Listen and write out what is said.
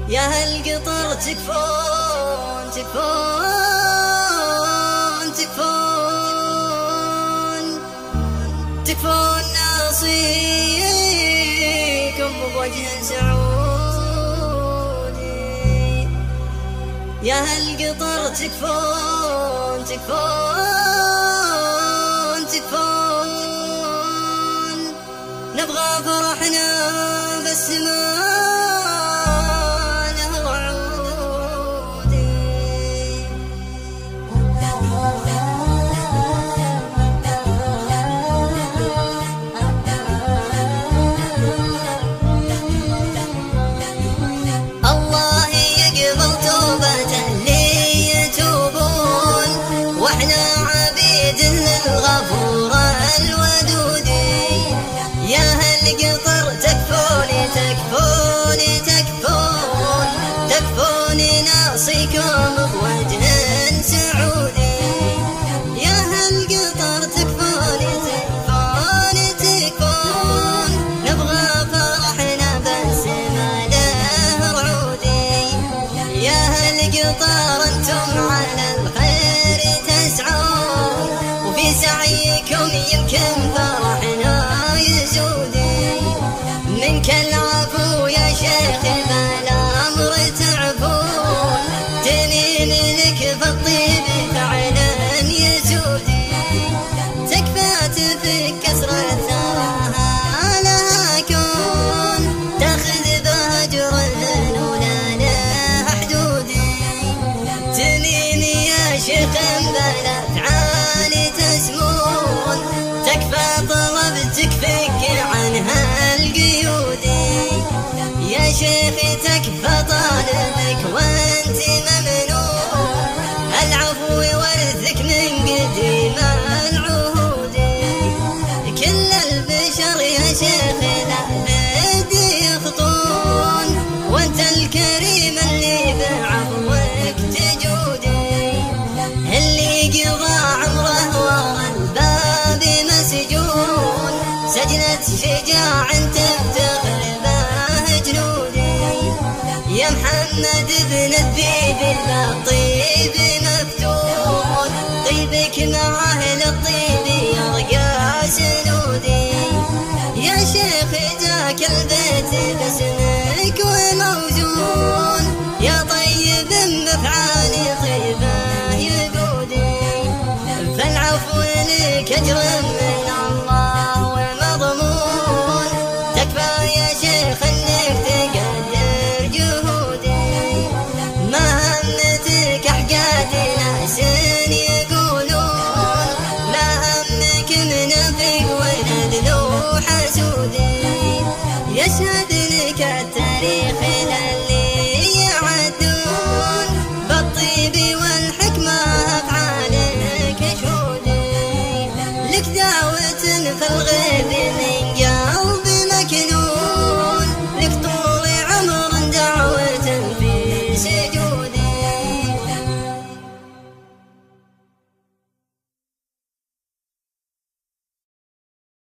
يا هالقطر تكفون تكفون تكفون تكفون ناصيكم بوجه سعودي. يا هالقطر تكفون تكفون تكفون نبغى فرحنا بس ما الغفور الودود. يا هالقطر تكفون تكفون تكفون تكفون ناصيكم بوجه سعودي. يا هالقطر تكفون تكفون تكفون نبغى فرحنا بس ما له رعودي. يا هالقطر انتم على الخير تسعون وفي سعيكم يمكن فرحنا يزودي. منك العفو يا شيخ بالامر تعفون جنين لك بالطيب فعلا يزودي. تكفى تفك كسرة ثراها لها كون تاخذ بهجر ولا له حدودي. جنين يا شيخ بلا تعالي تسمون تكفى طلبتك فك عنها القيود. يا شيخ تكفى طالبك وانت ممنون العفو ورثك من قديم العهود. كل البشر يا شيخ لا بد يخطون وانت الكريم اللي بعفوك تجودي. اللي قضى عمره ورا الباب مسجون سجنة شجاع تفتخر به جنودي. يا محمد بن الذيب بالطيب مفتون طيبك مع أهل الطيب يرقى سنودي. يا شيخ ذاك البيت باسم